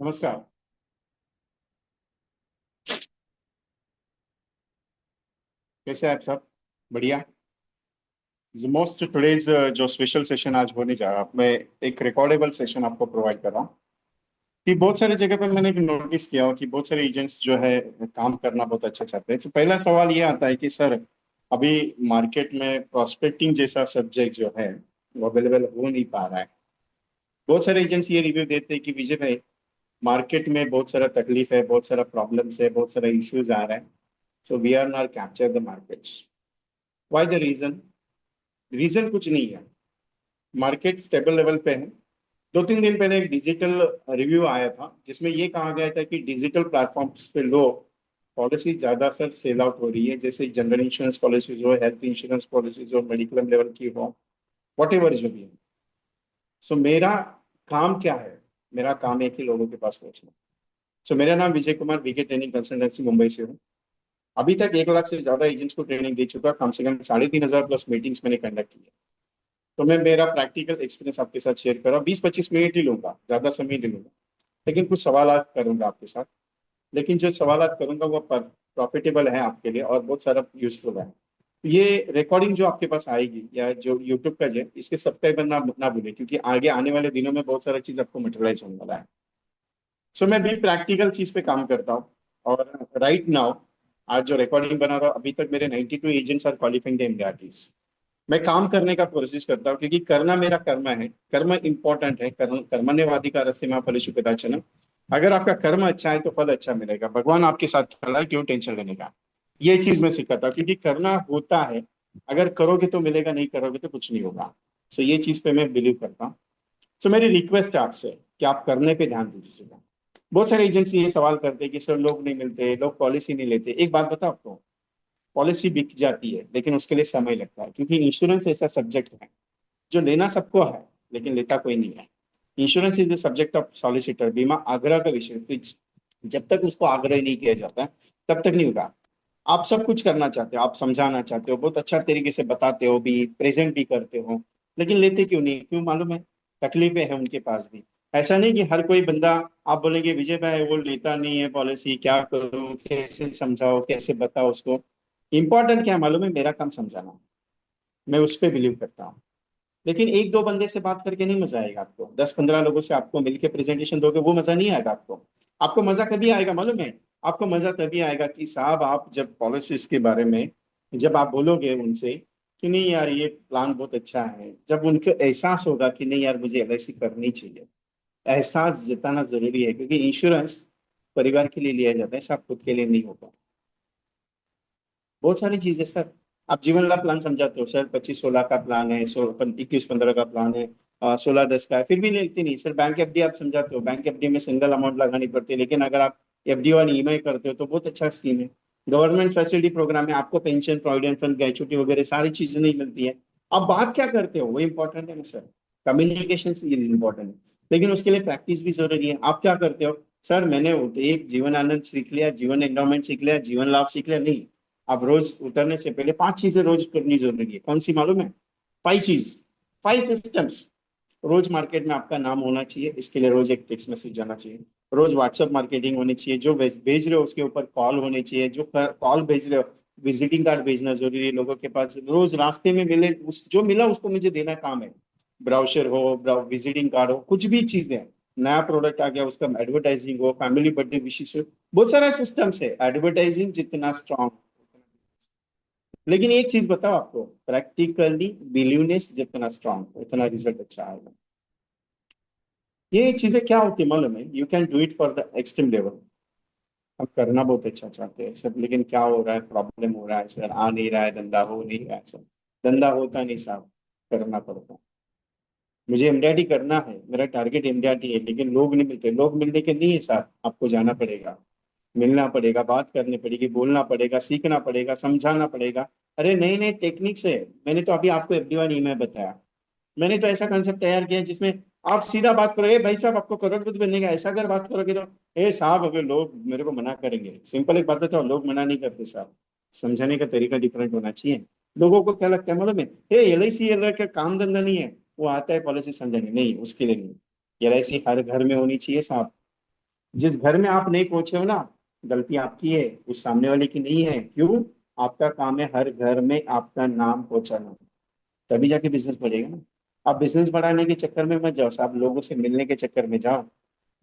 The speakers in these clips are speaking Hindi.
नमस्कार। कैसे हैं आप सब? बढ़िया। मोस्ट टुडेज जो स्पेशल सेशन आज होने जा रहा है, मैं एक रिकॉर्डेबल सेशन आपको प्रोवाइड कर रहा हूँ कि बहुत सारी जगह पे मैंने नोटिस किया हो कि बहुत सारे एजेंट्स जो है काम करना बहुत अच्छा चाहते हैं। तो पहला सवाल ये आता है कि सर, अभी मार्केट में प्रोस्पेक्टिंग जैसा सब्जेक्ट जो है वो अवेलेबल हो नहीं पा रहा है। बहुत सारे एजेंट्स ये रिव्यू देते हैं कि विजय भाई, मार्केट में बहुत सारा तकलीफ है, बहुत सारा प्रॉब्लम्स है, बहुत सारा इश्यूज आ रहा है। So we are not capture the markets. Why the reason? Reason कुछ नहीं है। मार्केट स्टेबल लेवल पे है। 2-3 दिन पहले एक डिजिटल रिव्यू आया था जिसमें ये कहा गया था कि डिजिटल प्लेटफॉर्म्स पे लो पॉलिसी ज्यादा सर सेल आउट हो रही है, जैसे जनरल इंश्योरेंस पॉलिसीज हो, हेल्थ इंश्योरेंस पॉलिसीज हो, मेडिक्लेम लेवल की हो, वट एवर जो भी है। सो मेरा काम क्या है? मेरा काम है कि लोगों के पास पहुंचना। सो मेरा नाम Vijay Kumar, VK training consultancy Mumbai से हूँ। अभी तक 1 लाख से ज्यादा एजेंट्स को ट्रेनिंग दे चुका, कम से कम 3,500 प्लस मीटिंग्स मैंने कंडक्ट की है। तो मैं मेरा प्रैक्टिकल एक्सपीरियंस आपके साथ शेयर कर रहा हूँ। 20-25 मिनट ही लूंगा, ज्यादा समय नहीं लूंगा। लेकिन कुछ सवाल करूंगा आपके साथ। लेकिन जो सवाल करूंगा वो प्रॉफिटेबल है आपके लिए और बहुत सारा यूजफुल है। तो ये रिकॉर्डिंग जो आपके पास आएगी या जो यूट्यूब का है, इसके सब्सक्राइबर ना भूले, क्योंकि आगे आने वाले दिनों में बहुत सारा चीज आपको मटेरियलाइज होने वाला है। सो मैं भी प्रैक्टिकल चीज पे काम करता हूँ। और राइट नाउ, आज जो रिकॉर्डिंग बना रहा हूँ, अभी तक मेरे 92 एजेंट्स आर क्वालिफाइंग द एमडीआरटीज। मैं काम करने का कोशिश करता हूँ क्योंकि करना मेरा कर्म है। कर्म इंपॉर्टेंट है। कर्मण्येवाधिकारस्ते मां फलेषु कदाचन। अगर आपका कर्म अच्छा है तो फल अच्छा मिलेगा। भगवान आपके साथ खड़ा है, क्यों टेंशन लेने का। ये चीज मैं सीखा था क्योंकि करना होता है। अगर करोगे तो मिलेगा, नहीं करोगे तो कुछ नहीं होगा। सो ये चीज पे मैं बिलीव करता हूँ। सो मेरी रिक्वेस्ट है आपसे कि आप करने पे ध्यान दीजिएगा। बहुत सारे एजेंसी ये सवाल करते हैं कि सर लोग नहीं मिलते, लोग पॉलिसी नहीं लेते। एक बात बताओ आपको, पॉलिसी बिक जाती है लेकिन उसके लिए समय लगता है, क्योंकि इंश्योरेंस ऐसा सब्जेक्ट है जो लेना सबको है लेकिन लेता कोई नहीं है। Insurance is the subject of solicitor. बीमा आग्रह का विषय है। तो जब तक उसको आग्रह नहीं किया जाता है तब तक नहीं होगा। आप सब कुछ करना चाहते हो, आप समझाना चाहते हो, बहुत अच्छा तरीके से बताते हो भी, प्रेजेंट भी करते हो, लेकिन लेते क्यों नहीं? क्यों मालूम है? तकलीफें हैं उनके पास भी। ऐसा नहीं कि हर कोई बंदा, आप बोलेंगे विजय भाई वो लेता नहीं है पॉलिसी, क्या करूं, कैसे समझाओ, कैसे बताओ उसको। इंपॉर्टेंट क्या है मालूम है? मेरा काम समझाना। मैं उस पर बिलीव करता हूँ। लेकिन एक दो बंदे से बात करके नहीं मजा आएगा आपको। 10-15 लोगों से आपको मिलके प्रेजेंटेशन दोगे, वो मजा नहीं आएगा आपको। आपको मजा कभी आएगा मालूम है? आपको मजा तभी आएगा कि साहब, आप जब पॉलिसीज के बारे में जब आप बोलोगे उनसे कि नहीं यार ये प्लान बहुत अच्छा है, जब उनको एहसास होगा कि नहीं यार मुझे एलआईसी करनी चाहिए। एहसास जताना जरूरी है क्योंकि इंश्योरेंस परिवार के लिए लिया जाता है, सब खुद के लिए नहीं होता। बहुत सारी चीजें सर। आप जीवन लाभ प्लान समझाते हो सर, 25-16 का प्लान है, 21-15 का प्लान है, 16-10 का है, फिर भी लेते नहीं सर। बैंक एफडी आप समझाते हो, बैंक एफडी में सिंगल अमाउंट लगानी पड़ती है, लेकिन अगर आप एफडी और ईएमआई करते हो तो बहुत अच्छा स्कीम है। गवर्नमेंट फैसिलिटी प्रोग्राम है, आपको पेंशन, प्रोविडेंट फंड, ग्रेचुटी वगैरह सारी चीजें नहीं मिलती है। आप बात क्या करते हो वो इंपॉर्टेंट है ना सर। कम्युनिकेशन इज इंपॉर्टेंट है, लेकिन उसके लिए प्रैक्टिस भी जरूरी है। आप क्या करते हो? सर मैंने एक जीवन आनंद सीख लिया, जीवन एंडोमेंट सीख लिया, जीवन लाभ सीख लिया, नहीं। आप रोज उतरने से पहले 5 चीजें रोज करनी जरूरी है। कौन सी मालूम है? 5 चीज, 5 सिस्टम्स। रोज मार्केट में आपका नाम होना चाहिए, इसके लिए रोज एक टेक्स्ट मैसेज जाना चाहिए। रोज व्हाट्सएप मार्केटिंग होनी चाहिए, जो भेज रहे हो उसके ऊपर कॉल होने चाहिए, जो कॉल भेज रहे हो विजिटिंग कार्ड भेजना जरूरी है लोगों के पास। रोज रास्ते में मिले उस जो मिला उसको मुझे देना काम है। ब्राउचर हो, विजिटिंग कार्ड हो, कुछ भी चीजें। नया प्रोडक्ट आ गया उसका एडवर्टाइजिंग हो, फैमिली बर्थडे विशेष हो, बहुत सारा सिस्टम्स है। एडवर्टाइजिंग जितना स्ट्रांग, लेकिन एक चीज बताओ आपको, प्रैक्टिकली बिलीवनेस जितना स्ट्रांग उतना रिजल्ट अच्छा आएगा। ये चीजें क्या होती है मालूम है? You can do it for the extreme level. हम करना बहुत अच्छा चाहते हैं सब, लेकिन क्या हो रहा है, प्रॉब्लम हो रहा है सर, आ नहीं रहा है, धंधा हो नहीं रहा है सर। धंधा होता नहीं साहब, करना पड़ता है। मुझे एमडीआरटी करना है, मेरा टारगेट एमडीआरटी है, लेकिन लोग नहीं मिलते। लोग मिलने के नहीं है साहब, आपको जाना पड़ेगा, मिलना पड़ेगा, बात करनी पड़ेगी, बोलना पड़ेगा, सीखना पड़ेगा, समझाना पड़ेगा। अरे नई नई टेक्निक्स है। मैंने तो अभी आपको एफडी वन ईएमआई बताया। मैंने तो ऐसा कंसेप्ट तैयार किया है जिसमें आप सीधा बात करो, ए भाई साहब आपको करोड़पति बनने का, ऐसा अगर बात करोगे तो ए साहब अगर लोग मेरे को मना करेंगे। सिंपल एक बात बताओ, लोग मना नहीं करते साहब। समझाने का तरीका डिफरेंट होना चाहिए। लोगों को क्या लगता है मालूम है? ए एलआईसी का काम धंधा नहीं है, वो आता है पॉलिसी समझाने, नहीं उसके लिए नहीं। एलआईसी हर घर में होनी चाहिए साहब। जिस घर में आप नहीं पहुंचे हो ना, गलती आपकी है, उस सामने वाले की नहीं है। क्यों? आपका काम है हर घर में आपका नाम पहुंचाना, तभी जाके बिजनेस बढ़ेगा ना। आप बिजनेस बढ़ाने के चक्कर में मत जाओ, आप लोगों से मिलने के चक्कर में जाओ।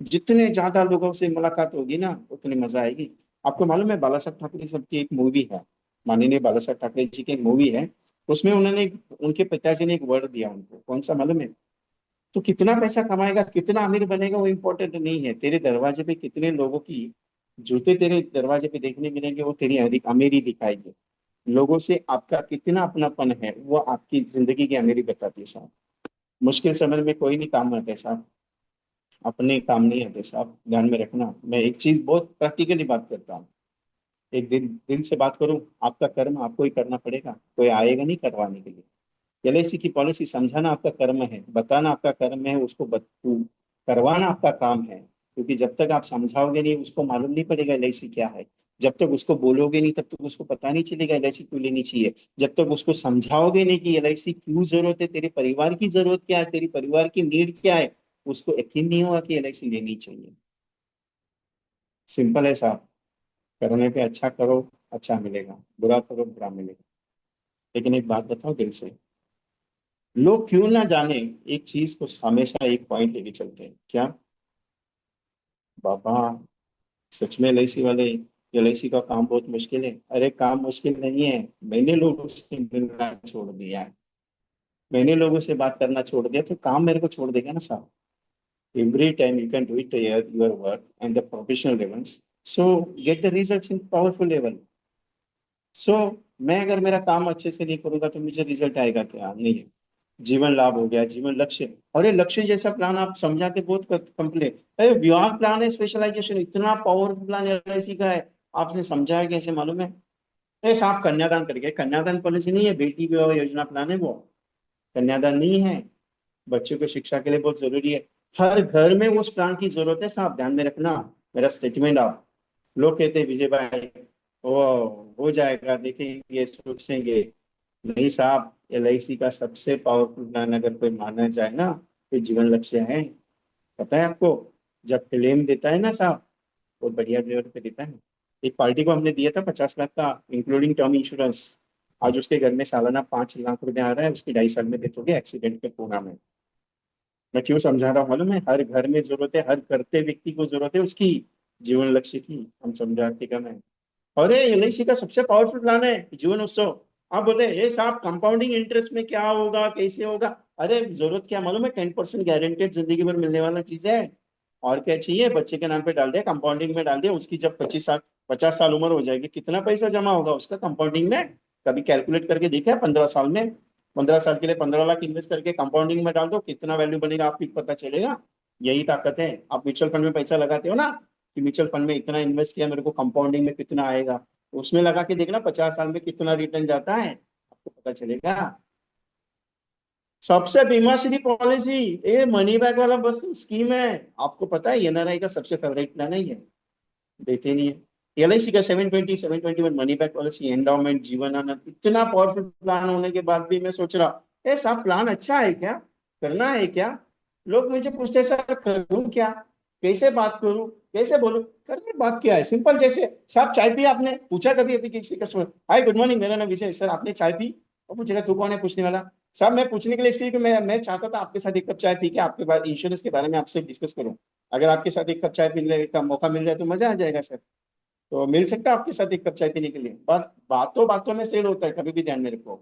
जितने ज्यादा लोगों से मुलाकात होगी ना, उतनी मजा आएगी। आपको मालूम है बाला साहब ठाकरे साहब की एक मूवी है, माननीय बाला साहब ठाकरे जी की एक मूवी है। उसमें उन्होंने उनके पिताजी ने एक वर्ड दिया उनको, कौन सा मालूम है? तो कितना पैसा कमाएगा, कितना अमीर बनेगा, वो इम्पोर्टेंट नहीं है। तेरे दरवाजे पे कितने लोगों की जूते तेरे दरवाजे पे देखने मिलेंगे, वो तेरी अमीरी दिखाएगी। लोगों से आपका कितना अपनापन है, वो आपकी जिंदगी की अमीरी बताती है साहब। मुश्किल समय में कोई नहीं काम आता है साहब, अपने काम नहीं आते साहब, ध्यान में रखना। मैं एक चीज बहुत प्रैक्टिकली बात करता हूँ, एक दिन दिल से बात करूं, आपका कर्म आपको ही करना पड़ेगा, कोई आएगा नहीं करवाने के लिए। एलआईसी की पॉलिसी समझाना आपका कर्म है, बताना आपका कर्म है, उसको करवाना आपका काम है। क्योंकि जब तक आप समझाओगे नहीं, उसको मालूम नहीं पड़ेगा एलआईसी क्या है। जब तक उसको बोलोगे नहीं, तब तक उसको पता नहीं चलेगा एलआईसी क्यों लेनी चाहिए। जब तक उसको समझाओगे नहीं कि एलआईसी क्यों जरूरत है, तेरे परिवार की जरूरत क्या है, तेरी परिवार की नीड क्या है, उसको यकीन नहीं होगा कि एलआईसी लेनी चाहिए। सिंपल है साहब। करने पे अच्छा करो, अच्छा मिलेगा, बुरा करो, बुरा मिलेगा। लेकिन एक बात बताओ दिल से, लोग क्यों ना जाने, एक चीज को हमेशा एक पॉइंट लेके चलते हैं क्या? बाबा, सच में एलआईसी वाले, एलआईसी का काम बहुत मुश्किल है। अरे काम मुश्किल नहीं है, मैंने लोगों से मिलना छोड़ दिया है, मैंने लोगों से बात करना छोड़ दिया, तो काम मेरे को छोड़ देगा ना साहब। Every time you can do it your work and the professional levels, so get the results in powerful level. So मैं अगर मेरा काम अच्छे से नहीं करूंगा तो मुझे रिजल्ट आएगा क्या? नहीं है। जीवन लाभ हो गया, जीवन लक्ष्य। और ये लक्ष्य जैसा प्लान आप समझाते बहुत कंप्लीट, अरे विवाह प्लान है, स्पेशलाइजेशन इतना पावरफुल प्लान एलआईसी का है। आपने समझाया कैसे मालूम है? ए साहब कन्यादान करके, कन्यादान पॉलिसी नहीं है, बेटी विवाह योजना प्लान है वो, कन्यादान नहीं है। बच्चों को शिक्षा के लिए बहुत जरूरी है। हर घर में उस प्लान की जरूरत है साहब, ध्यान में रखना मेरा स्टेटमेंट आप। लोग कहते हैं विजय भाई ओ हो जाएगा, देखेंगे, सोचेंगे। नहीं साहब, एलआईसी का सबसे पावरफुल प्लान अगर कोई माना जाए ना, तो जीवन लक्ष्य है। पता है आपको? जब क्लेम देता है ना साहब, वो बढ़िया लेवल पे देता है। एक पार्टी को हमने दिया था 50 लाख का इंक्लूडिंग टर्म इंश्योरेंस। आज उसके घर में सालाना 5 लाख रुपए आ रहा है, उसकी 2.5 साल में डेथ हो गई एक्सीडेंट में, पूना में। मैं क्यों समझा रहा हूँ मालूम है? हर घर में जरूरत है, हर करते व्यक्ति को जरूरत है उसकी जीवन लक्ष्य की। हम समझाते कम है। अरे एलआईसी का सबसे पावरफुल प्लान है जीवन उत्सव। आप बोले ये साहब कंपाउंडिंग इंटरेस्ट में क्या होगा, कैसे होगा? अरे जरूरत क्या मालूम है? 10% गारंटेड जिंदगी भर मिलने वाला चीज है। और क्या चाहिए? बच्चे के नाम पे डाल दिया, कंपाउंडिंग में डाल दिया, उसकी जब 25 साल 50 साल उम्र हो जाएगी, कितना पैसा जमा होगा उसका कंपाउंडिंग में? कभी कैलकुलेट करके देखा है? 15 साल में, 15 साल के लिए 15 लाख इन्वेस्ट करके कंपाउंडिंग में डाल दो, कितना वैल्यू बनेगा आपको पता चलेगा। यही ताकत है। आप म्यूचुअल फंड में पैसा लगाते हो ना, कि म्यूचुअल फंड में इतना इन्वेस्ट किया, मेरे को कंपाउंडिंग में कितना आएगा, उसमें लगा के देखना 50 साल में कितना रिटर्न जाता है, आपको पता चलेगा। सबसे बीमाश्री पॉलिसी, ये मनी बैक वाला बस स्कीम है। आपको पता है एनआरआई का सबसे फेवरेट प्लान है ये, देते नहीं है। एलआईसी का 720 721 money back policy, endowment, Jeevan Anand, इतना पावरफुल प्लान होने के बाद भी मैं सोच रहा, ये सब प्लान अच्छा है क्या, करना है क्या? लोग मुझे पूछते सर करूं क्या, कैसे बात करूं, कैसे बोलूं? करने बात क्या है, सिंपल। जैसे साहब चाय पी आपने, पूछा कभी अभी किसी कस्टमर, हाय गुड मॉर्निंग मेरा नाम विजय, सर आपने चाय पी? और पूछेगा तू कौन है पूछने वाला? साहब मैं पूछने के लिए इसलिए कि मैं चाहता था आपके साथ एक कप चाय पी के आपके बाद इंश्योरेंस के बारे में आपसे डिस्कस करूं। अगर आपके साथ एक कप चाय पीने का मौका मिल जाए तो मजा आ जाएगा सर। तो मिल सकता है आपके साथ एक कप चाय पीने के लिए? बात बातों बातों में सेल होता है, कभी भी ध्यान में रखो।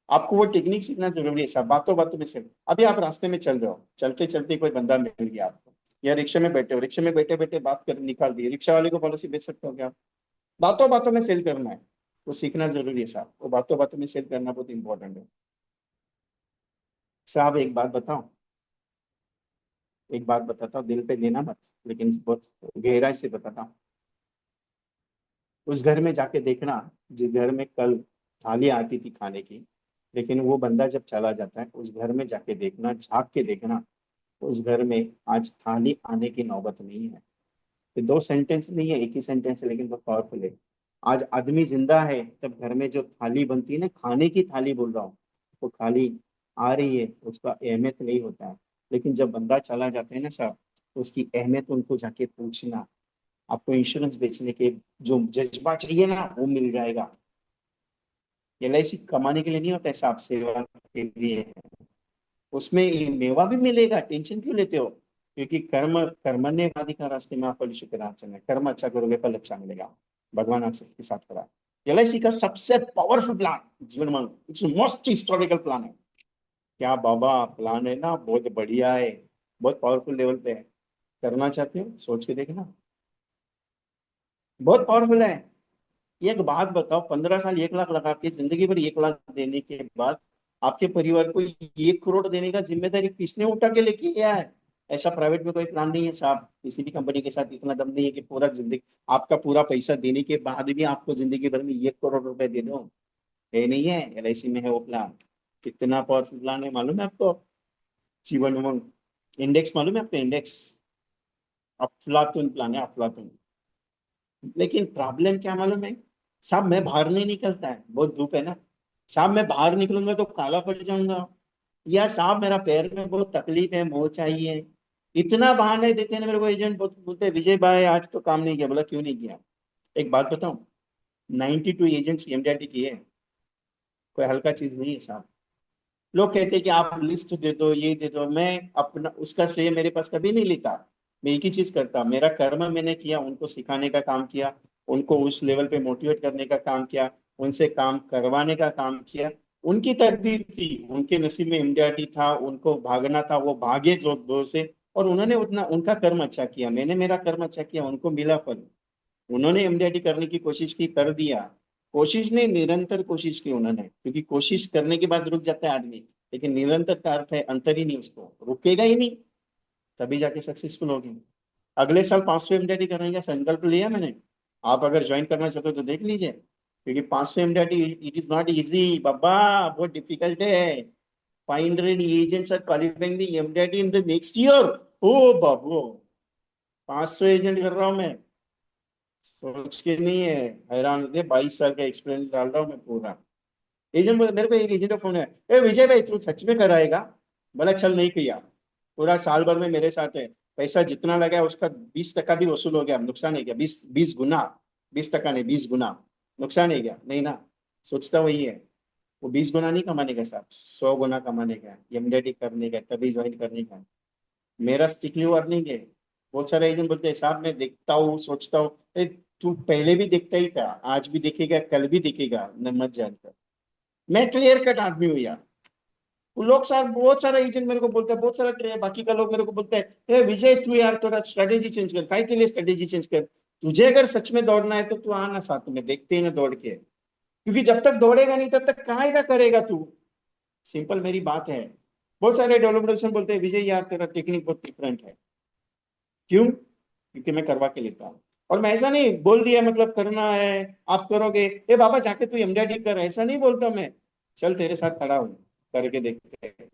आपको वो टेक्निक सीखना जरूरी है साहब, बातों बातों में सेल। अभी आप रास्ते में चल रहे हो, चलते चलते कोई बंदा मिल गया आपको, या रिक्शा में बैठे हो, रिक्शा में बैठे बैठे बात कर निकाल दी, रिक्शा वाले को पॉलिसी बेच सकते हो क्या आप? बातों बातों में सेल करना है, वो सीखना जरूरी है साहब। वो बातों बातों में सेल करना बहुत इंपॉर्टेंट है साहब। एक बात बताओ, एक बात बताता हूँ, दिल पे लेना मत, लेकिन बहुत गहराई से बताता हूँ। उस घर में जाके देखना, जिस घर में कल थाली आती थी खाने की, लेकिन वो बंदा जब चला जाता है, उस घर में जाके देखना, झांक के देखना, उस घर में आज थाली आने की नौबत नहीं है। ये दो सेंटेंस नहीं है, एक ही सेंटेंस है, लेकिन बहुत पावरफुल है। आज आदमी जिंदा है तब घर में जो थाली बनती है ना, खाने की थाली बोल रहा हूँ, वो खाली आ रही है, उसका अहमियत नहीं होता है। लेकिन जब बंदा चला जाता है ना साहब, उसकी अहमियत उनको जाके पूछना। आपको इंश्योरेंस बेचने के जो जज्बा चाहिए ना वो मिल जाएगा। LIC कमाने के लिए नहीं होता है साहब, सेवा के लिए है। उसमें मेवा भी मिलेगा, टेंशन क्यों लेते हो? क्योंकि कर्मण्य का रास्ते में आप फल शुक्रार्चन है, कर्म अच्छा करोगे फल अच्छा मिलेगा। भगवान आप सबके साथ खड़ा है। LIC का सबसे पावरफुल प्लान जीवन में, इट्स मोस्ट हिस्टोरिकल प्लान है। क्या बाबा प्लान है ना, बहुत बढ़िया है, बहुत पावरफुल लेवल पे है। करना चाहते हो सोच के देखना, बहुत पावरफुल है। एक बात बताओ, 15 साल 1 लाख लगा के जिंदगी भर 1 लाख देने के बाद आपके परिवार को 1 करोड़ देने का जिम्मेदारी किसने उठा के लेके गया है? ऐसा प्राइवेट में कोई प्लान नहीं है साहब, किसी भी कंपनी के साथ इतना दम नहीं है कि पूरा जिंदगी आपका पूरा पैसा देने के बाद भी आपको जिंदगी भर में 1 करोड़ रुपए दे दो। ये नहीं है, LIC में है वो प्लान। कितना पावरफुल प्लान है मालूम है आपको? जीवन उमंग इंडेक्स मालूम है आपको? इंडेक्स अफलातून प्लान है, अफलातून। लेकिन प्रॉब्लम क्या मालूम है साहब, मैं बाहर नहीं निकलता है, बहुत धूप है ना साहब, मैं बाहर निकलूंगा तो काला पड़ जाऊंगा। या साहब मेरा पैर में बहुत तकलीफ है, मोच चाहिए। इतना बहाने देते हैं ना मेरे को एजेंट, बहुत बोलते हैं विजय भाई आज तो काम नहीं किया। बोला क्यों नहीं किया? एक बात बताऊं, 92 एजेंट्स MDRT किए, कोई हल्का चीज नहीं है साहब। लोग कहते हैं कि आप लिस्ट दे दो, ये दे दो, मैं अपना उसका श्रेय मेरे पास कभी नहीं लेता। मैं एक ही चीज करता, मेरा कर्म मैंने किया, उनको सिखाने का काम किया, उनको उस लेवल पे मोटिवेट करने का काम किया, उनसे काम करवाने का काम किया। उनकी तकदीर थी, उनके नसीब में MDRT था, उनको भागना था, वो भागे जो दो से। और उन्होंने उतना उनका कर्म अच्छा किया, मैंने मेरा कर्म अच्छा किया, उनको मिला फल। उन्होंने MDRT करने की कोशिश की, कर दिया। कोशिश नहीं, निरंतर कोशिश की उन्होंने, क्योंकि कोशिश करने के बाद रुक जाता है आदमी, लेकिन निरंतर का अर्थ है अंतर ही नहीं, उसको रुकेगा ही नहीं, तभी जाके सक्सेसफुल होगी। अगले साल 500 MDRT करने का संकल्प लिया मैंने। आप अगर ज्वाइन करना चाहते हो तो देख लीजिए, क्योंकि 500 MDRT it is not easy बाबा, बहुत डिफिकल्ट है। 500 agents are qualifying the MDRT in the next year. ओ बाबू, 500 एजेंट कर रहा हूं मैं, सोच के नहीं है, हैरान होते। 22 साल का एक्सपीरियंस डाल रहा हूँ मैं पूरा। एजेंट मेरे को एक एजेंट का फोन है, ए विजय भाई तू सच में कराएगा? बोला चल नहीं किया, पूरा साल भर में मेरे साथ है, पैसा जितना लगा है उसका 20% भी वसूल हो गया, नुकसान है क्या? 20 20 गुना, 20% नहीं 20 गुना नुकसान है क्या? नहीं ना। सोचता वही है, वो 20 गुना नहीं कमाने का साहब, 100 गुना कमाने का, MDRT करने का, तभी ज्वाइन करने का। मेरा स्ट्रिक्टली अर्निंग है। बहुत सारे एजेंट बोलते हैं साहब मैं देखता हूँ, सोचता हूँ। तू पहले भी देखता ही था, आज भी देखेगा, कल भी देखेगा, न मत जानकर। मैं क्लियर कट आदमी हूँ यार। वो लोग साहब, बहुत सारा एजेंट मेरे को बोलता है, बहुत सारा बाकी का लोग मेरे को बोलते हैं, ए विजय तू यार थोड़ा स्ट्रेटेजी चेंज कर, काय के लिए स्ट्रेटेजी चेंज कर? तुझे अगर सच में दौड़ना है तो तू आना साथ में, देखते ही ना दौड़ के, क्योंकि जब तक दौड़ेगा नहीं तब तक कहाँ का करेगा तू। सिंपल मेरी बात है। बहुत सारे डेवलपर्स बोलते हैं विजय यार तेरा टेक्निक बहुत डिफरेंट है। क्यों? क्योंकि मैं करवा के लेता हूँ। और मैं ऐसा नहीं बोल दिया मतलब करना है, आप करोगे, ए बाबा जाके तू MDRT कर, ऐसा नहीं बोलता मैं। चल तेरे साथ खड़ा हूँ, करके देखते हैं।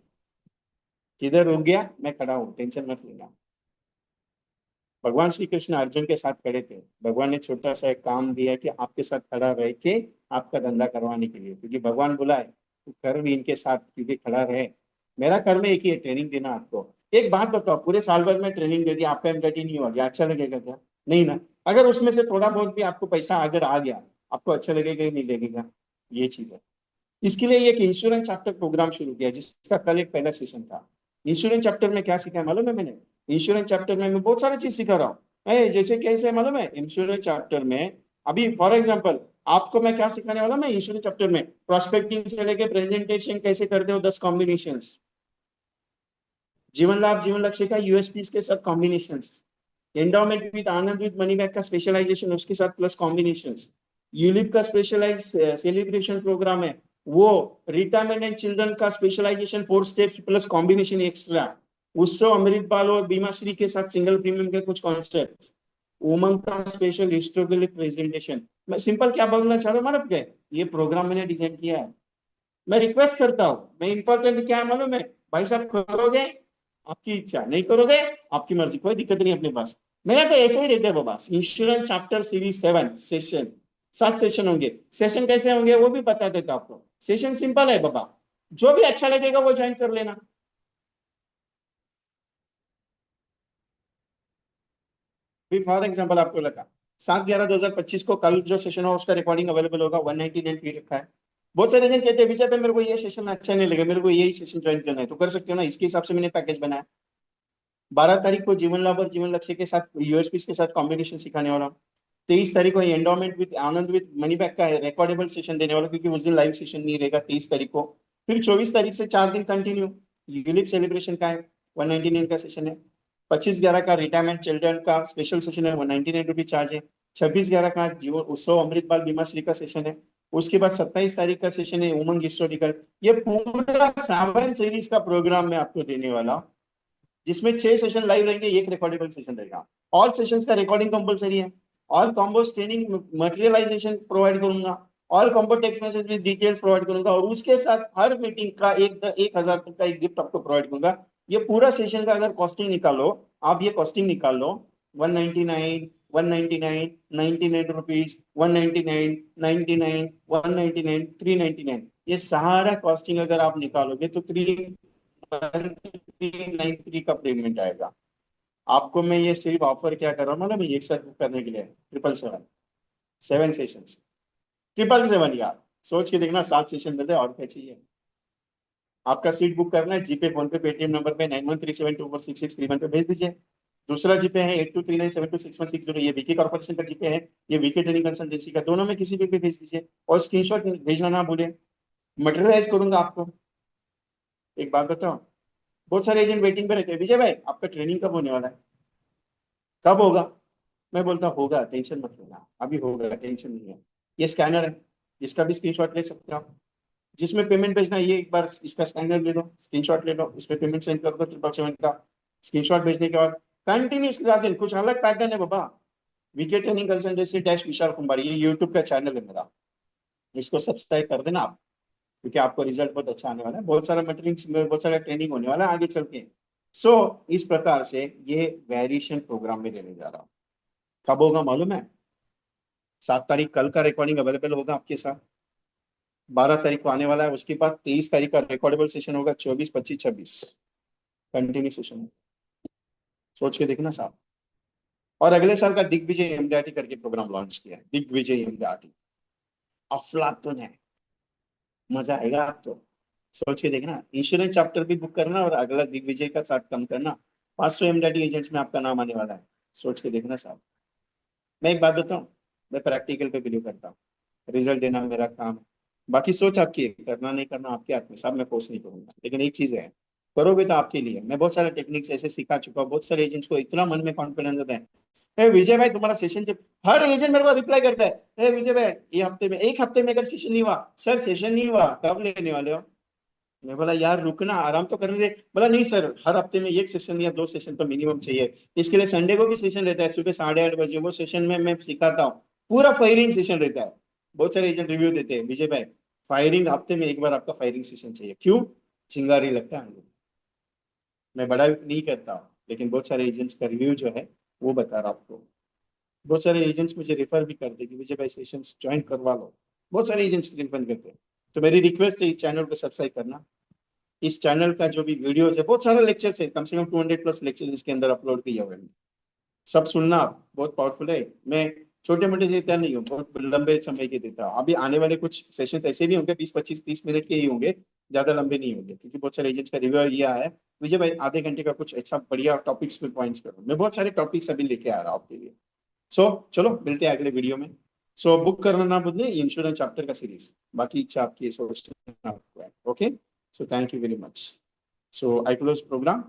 किधर रुक गया, मैं खड़ा हूँ, टेंशन मत लेना। भगवान श्री कृष्ण अर्जुन के साथ खड़े थे, भगवान ने छोटा सा एक काम दिया कि आपके साथ खड़ा रह के आपका धंधा करवाने के लिए, क्योंकि भगवान बोला है तू कर भी इनके साथ, क्योंकि खड़ा रहे। मेरा कर्म एक ही है, ट्रेनिंग देना आपको। एक बात बताओ, पूरे साल भर में ट्रेनिंग दे दी, आपका MDRT नहीं हुआ क्या? अच्छा लगेगा क्या? नहीं ना। अगर उसमें से थोड़ा बहुत भी आपको पैसा अगर आ गया, आपको अच्छा लगेगा ही नहीं लगेगा? ये चीज है। इसके लिए एक इंश्योरेंस चैप्टर प्रोग्राम शुरू किया, जिसका कल एक पहला सेशन था। इंश्योरेंस चैप्टर में क्या सीखा है मालूम है मैंने? इंश्योरेंस चैप्टर में मैं बहुत सारी चीज सिखा रहा हूँ। जैसे कैसे मालूम है इंश्योरेंस चैप्टर में? अभी फॉर एग्जांपल आपको मैं क्या सिखाने वाला हूं, मैं इंश्योरेंस चैप्टर में प्रोस्पेक्टिंग से लेके प्रेजेंटेशन कैसे करते हो, 10 कॉम्बिनेशन, जीवन लाभ जीवन लक्ष्य का USP के साथ combination, endowment with Anand with money back का स्पेशलाइजेशन, उसके साथ प्लस कॉम्बिनेशन, यूलिप का स्पेशलाइज सेलिब्रेशन प्रोग्राम है वो, रिटायरमेंट एंड चिल्ड्रन का specialization 4 steps plus combination extra, Utsav Amrit बाल और बीमा श्री के साथ सिंगल प्रीमियम के कुछ कॉन्सेप्ट, उमंग का स्पेशल हिस्टोरिकल प्रेजेंटेशन। मैं सिंपल क्या बोलना चाह रहा हूँ मालूम क्या? ये प्रोग्राम मैंने डिजाइन किया है। मैं रिक्वेस्ट करता हूँ, मैं इंपॉर्टेंट क्या है मालूम है? भाई साहब करोगे आपकी इच्छा, नहीं करोगे आपकी मर्जी, कोई दिक्कत नहीं अपने पास। मेरा तो ऐसे ही रहता है बाबा। Insurance chapter series 7 session, 7 session होंगे। सेशन कैसे होंगे वो भी बता देता हूं आपको। सेशन सिंपल है बाबा, जो भी अच्छा लगेगा वो ज्वाइन कर लेना। भी फॉर एग्जाम्पल आपको लगा 7/11/2025 को कल जो सेशन हो उसका रिकॉर्डिंग अवेलेबल होगा, 199 फी रखा है। बहुत सारे एजेंट कहते हैं विजय भाई मेरे को ये सेशन अच्छा नहीं लगा, मेरे को यही सेशन ज्वाइन करना है, तो कर सकते हो ना, इसके हिसाब से मैंने पैकेज बनाया। 12 तारीख को जीवन लाभ और जीवन लक्ष्य के साथ यूएसपी के साथ कॉम्बिनेशन सिखाने वाला हूँ। 23 तारीख को endowment with Anand with money back का रिकॉर्डेबल सेशन देने वाला, क्योंकि उस दिन लाइव सेशन नहीं रहेगा 23 तारीख को। फिर 24 तारीख से 4 दिन कंटिन्यू यूलिप सेलिब्रेशन का है, 199 का सेशन है। 25/11 का रिटायरमेंट चिल्ड्रन का स्पेशल सेशन है, 199 रुपीज चार्ज है। 26/11 का जीवन उत्सव अमृत बाल बीमा श्री का सेशन है। उसके बाद 27 तारीख का सेशन है उमंग हिस्टोरिकल। ये पूरा 7 सीरीज का प्रोग्राम मैं आपको देने वाला हूँ, जिसमें 6 सेशन लाइव रहेंगे, एक रिकॉर्डेबल सेशन रहेगा। ऑल सेशंस का रिकॉर्डिंग कंपलसरी है। All combos training materialisation provide करूंगा। ऑल कॉम्बो टेक्स्ट मैसेज में डिटेल्स प्रोवाइड करूंगा, और उसके साथ हर मीटिंग का 1,000 तक का एक गिफ्ट आपको प्रोवाइड करूंगा। ये पूरा सेशन का अगर कॉस्टिंग निकालो, आप ये कॉस्टिंग निकाल लो, 199, 199, 99 रुपीज, 199, 99, 199, 399, ये सारा कॉस्टिंग अगर आप निकालोगे तो 393 का पेमेंट आएगा आपको। मैं ये सिर्फ ऑफर क्या कर रहा हूँ ना, मैं एक साथ बुक करने के लिए 777, 7 सेशंस, 777 यार, सोच के देखना, 7 सेशन मिलते हैं, और क्या चाहिए। आपका सीट बुक करना है, जीपे, फोन पे, पेटीएम नंबर पे 9137246631 पे भेज दीजिए। दूसरा जीपे है 8239726160, ये वीके कॉर्पोरेशन का जीपे है, ये वीके ट्रेनिंग कंसल्टेंसी का, दोनों में किसी पे भी भेज दीजिए, और स्क्रीनशॉट भेजना ना भूले, मटेरियलाइज करूंगा आपको। एक बात बताओ, बहुत सारे एजेंट वेटिंग पे रहते हैं, विजय भाई आपका ट्रेनिंग कब होने वाला है, कब होगा। मैं बोलता होगा, टेंशन मत लेना, अभी होगा, टेंशन नहीं है। ये स्कैनर है, इसका भी स्क्रीनशॉट ले सकते हो आप। जिसमें पेमेंट भेजना है, ये एक बार इसका स्कैनर ले लो, स्क्रीनशॉट ले लो, इसमें पेमेंट सेंड कर दो 777 का। स्क्रीनशॉट भेजने के बाद कंटिन्यू इसके साथ कुछ अलग पैटर्न है बाबा। VK training consultancy dash Vishal Kumar, ये यूट्यूब का चैनल है मेरा, इसको सब्सक्राइब कर देना आप, क्योंकि आपको रिजल्ट बहुत अच्छा आने वाला है, बहुत सारा मटेरियल में बहुत सारा ट्रेनिंग होने वाला है आगे चल के। सो इस प्रकार से ये वेरिएशन प्रोग्राम में देने जा रहा हूँ। कब होगा मालूम है, 7 तारीख कल का रिकॉर्डिंग अवेलेबल होगा आपके साथ, 12 तारीख को आने वाला है, उसके बाद 23 तारीख का रिकॉर्डेबल सेशन होगा, 24, 25, 26 कंटिन्यू सेशन है, सोच के देखना साहब। और अगले साल का दिग्विजय एमडीआरटी करके प्रोग्राम लॉन्च किया है, दिग्विजय एमडीआरटी, अफलातुन है, मजा आएगा आपको, सोच के देखना। इंश्योरेंस चैप्टर भी बुक करना, और अगला दिग्विजय का साथ कम करना, 500 एमडीआरटी एजेंट्स में आपका नाम आने वाला है, सोच के देखना साहब। मैं एक बात बताऊं, मैं प्रैक्टिकल पे बिलीव करता हूँ, रिजल्ट देना मेरा काम है, बाकी सोच आपकी है, करना नहीं करना आपके हाथ में, सब मैं फोर्स नहीं करूंगा, लेकिन एक चीज है, करोगे तो आपके लिए। मैं बहुत सारे टेक्निक्स ऐसे सिखा चुका हूँ, बहुत सारे एजेंट्स को इतना मन में कॉन्फिडेंस आता है, "ए विजय भाई तुम्हारा सेशन जब", हर एजेंट मेरे को रिप्लाई करता है, "ए विजय भाई ये हफ्ते में, एक हफ्ते में अगर सेशन नहीं हुआ, सर सेशन नहीं हुआ, कब लेने वाले हो"। मैं बोला यार रुकना, आराम तो करने दे। बोला नहीं सर, हर हफ्ते में एक सेशन या 2 सेशन तो मिनिमम चाहिए, इसके लिए संडे को भी सेशन रहता है, सुबह 8:30 बजे, वो सेशन में मैं सिखाता हूँ, पूरा फायरिंग सेशन रहता है। बहुत सारे एजेंट रिव्यू देते हैं, विजय भाई फायरिंग, हफ्ते में एक बार आपका फायरिंग सेशन चाहिए, क्यों, चिंगारी लगता है हमको। मैं बड़ा नहीं करता हूँ, लेकिन बहुत सारे एजेंट्स का रिव्यू जो है वो बता रहा हूँ आपको। बहुत सारे एजेंट्स मुझे रेफर भी करते हैं कि विजय भाई सेशन ज्वाइन करवा लो, बहुत सारे एजेंट्स रेफर करते हैं। तो मेरी रिक्वेस्ट है, इस चैनल को सब्सक्राइब करना। इस चैनल का जो भी वीडियोस है, बहुत सारे लेक्चर्स है, कम से कम 200 प्लस लेक्चर इसके अंदर अपलोड किया हुआ है, सब सुनना आप, बहुत पावरफुल है। मैं छोटे मोटे देता नहीं हूँ, बहुत लंबे समय के देता हूँ। अभी आने वाले कुछ सेशंस ऐसे भी होंगे, 20, 25, 30 मिनट के ही होंगे, ज्यादा लंबे नहीं होंगे, क्योंकि बहुत सारे एजेंट्स का रिव्यू ये आया है, मुझे भाई आधे घंटे का कुछ अच्छा बढ़िया टॉपिक्स पे पॉइंट्स करो, मैं बहुत सारे टॉपिक्स अभी लेके आ रहा हूँ आपके लिए। सो चलो मिलते हैं अगले वीडियो में। सो बुक करना ना भूलिए, इंश्योरेंस चैप्टर का सीरीज, बाकी इच्छा आपकी, सोच आपको है। Okay, so thank you very much. So I close program.